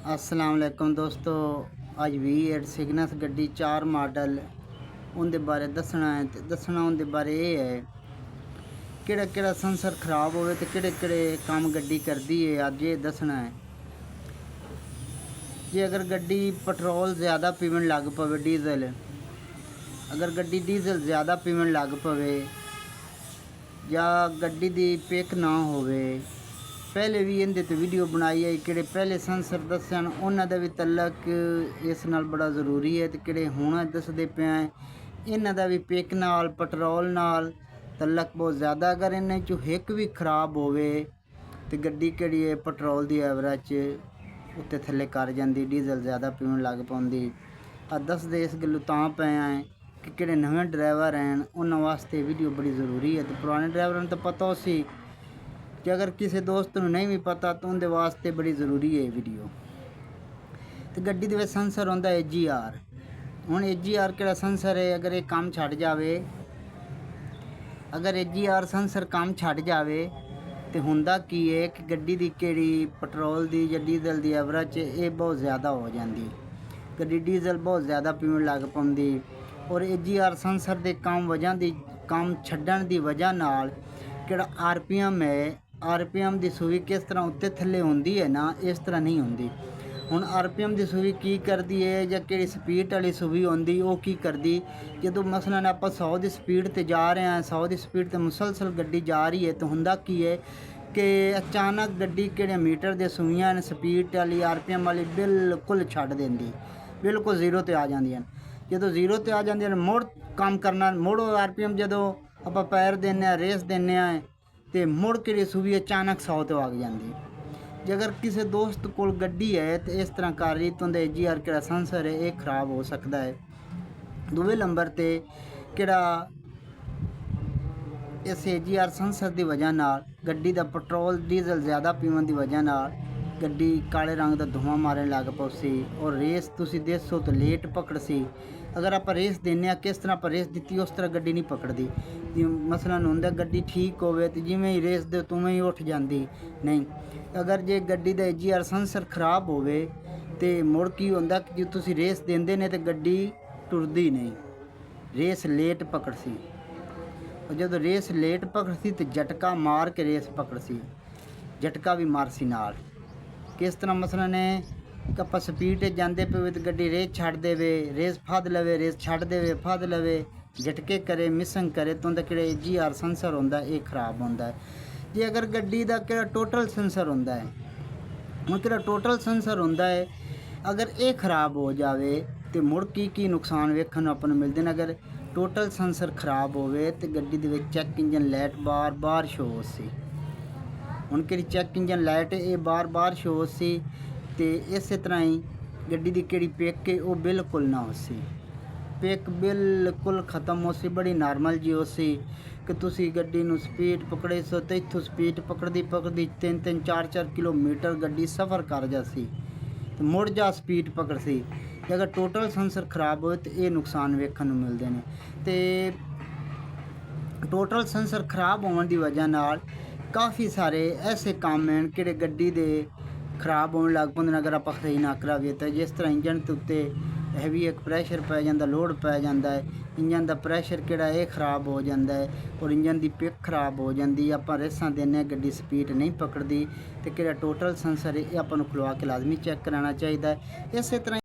अस्सलाम वालेकुम दोस्तों। अज V8 सिग्नस गड्डी 4 मॉडल उनके बारे दसना है। तो दसना उनके बारे ये है किहड़ा सेंसर खराब होवे तो किहड़े काम गड्डी करती है। अज ये दसना है। जे अगर गड्डी पेट्रोल ज़्यादा पीवन लग पवे डीजल, अगर गड्डी डीजल ज़्यादा पीवन लग पवे या गड्डी दी पिक ना होवे, पहले भी इनके तो वीडियो बनाई है कि पहले सेंसर दसन उन्होंने भी तलक इस नाल बड़ा ज़रूरी है। तो कि हुण दसदे पे इन्हों का भी पिक नाल पेट्रोल नाल तलक बहुत ज़्यादा। अगर इन्हें चो एक भी खराब होवे तो गड्डी किहड़ी है पेट्रोल की एवरेज उत्ते थले कर जाती, डीजल ज़्यादा पीवन लग पाउंदी। दसदे इस गल्लों तां पे हैं कि किहड़े नवें ड्राइवर हैं उन्होंने वास्ते वीडियो बड़ी ज़रूरी है। तो पुराने ड्राइवरों तो पता उसी कि अगर किसी दोस्त को नहीं भी पता तो उनके वास्ते बड़ी ज़रूरी है वीडियो। तो गड्डी के सेंसर होंदा AGR। हुण AGR किहड़ा सेंसर है, अगर ये काम छड़ जाए, अगर AGR सेंसर काम छड़ जाए तो हुंदा की है कि गड्डी की किहड़ी पेट्रोल की या डीजल की एवरेज ये बहुत ज़्यादा हो जाती। गड्डी डीजल बहुत ज़्यादा पीवन लग पाउंदी और AGR सेंसर के काम छड्डण की वजह नाल किहड़ा RPM है, RPM की सूवी किस तरह उत्ते थले होंदी है ना, इस तरह नहीं होंदी। हुण RPM की सूवी की करती है या कि स्पीड वाली सूवी होंदी वो की करती, जो मसलन आप 100 की स्पीड ते जा रहे हैं, 100 की स्पीड ते मुसलसल गड्डी जा रही है तो हुंदा की है कि अचानक गड्डी कि मीटर दे सूवियां ने स्पीड वाली RPM वाली बिल्कुल छड्ड देंदी, बिल्कुल जीरो ते आ जांदियां। जो जीरो ते आ जांदियां मुड़ काम करना, मुड़ RPM जो आप पैर देने रेस देने तो मुड़ के सूवी अचानक 100 तो आ जाती। जे अगर किसी दोस्त को गड्डी है तो इस तरह कर रही तो AGR किहड़ा सेंसर है ये खराब हो सकता है। दूसरे नंबर ते किहड़ा इस AGR सेंसर की वजह नाल गड्डी का पेट्रोल डीजल ज़्यादा पीवन की वजह नाल गड्डी काले रंग का धुआं मारन लग पौसी और रेस तुसी देखो तो लेट पकड़ सी। अगर आप रेस देने किस तरह आप रेस दी उस तरह गड्डी नहीं पकड़ती। मसलन होंदा गड्डी ठीक होवे तो जिमें ही रेस दो तुवें ही उठ जाती नहीं। अगर जे गड्डी का AGR सेंसर खराब होवे तो मुड़ की होंदा कि जो तुसी रेस देंदे ने तो गड्डी टुरदी नहीं, रेस लेट पकड़ सी। और जो रेस लेट पकड़ सी तो झटका मार के रेस पकड़ सी, झटका भी मार सी नाल। किस तरह मसलन है आप स्पीड जाते पे तो गड्डी रेस छड़ देवे, रेस फद लवे, रेस छड़ देवे, फद लवे, झटके करे, मिसिंग करे तो उनका कि AGR सेंसर होंदा ये खराब होंदा है। जे अगर गड्डी का कि टोटल सेंसर होंदा है, हुण कि टोटल सेंसर होंदा है, अगर ये खराब हो जाए तो मुड़ की नुकसान वेखण नूं आपां नूं मिलदे ने। अगर टोटल सेंसर खराब होवे तो गड्डी दे विच चैक इंजन लाइट बार बार शो होसी। हुण कि चैक इंजन लाइट ये बार बार शो होसी तो इस तरह ही गड्डी की किहड़ी पिक है वो बिल्कुल ना होसी, पिक बिल्कुल खत्म होसी, बड़ी नॉर्मल जी होसी कि तुसी गड्डी नूं स्पीड पकड़े सो तो इत्थों स्पीड पकड़दी 3-3 4-4 किलोमीटर गड्डी सफ़र कर जासी तो मुड़ जा स्पीड पकड़ सी। अगर टोटल सेंसर खराब हो तो ये नुकसान वेखण नूं मिलदे ने। तो टोटल सेंसर खराब होने की वजह नाल काफ़ी सारे ऐसे काम हैं कि गड्डी दे खराब होने लग पाते। अगर आप सही ना कराइए तो जिस तरह इंजन के उत्ते हैवी एक प्रैशर पै जाता, लोड पै जाता है, इंजन का प्रैशर किहड़ा ये खराब हो जाता है और इंजन की पिक खराब हो जाती। आप रेसां देने गड्डी स्पीड नहीं पकड़ती तो किहड़ा टोटल सेंसर ये आपां नूं खुलवा के लाजमी चैक कराना चाहिए। इस तरह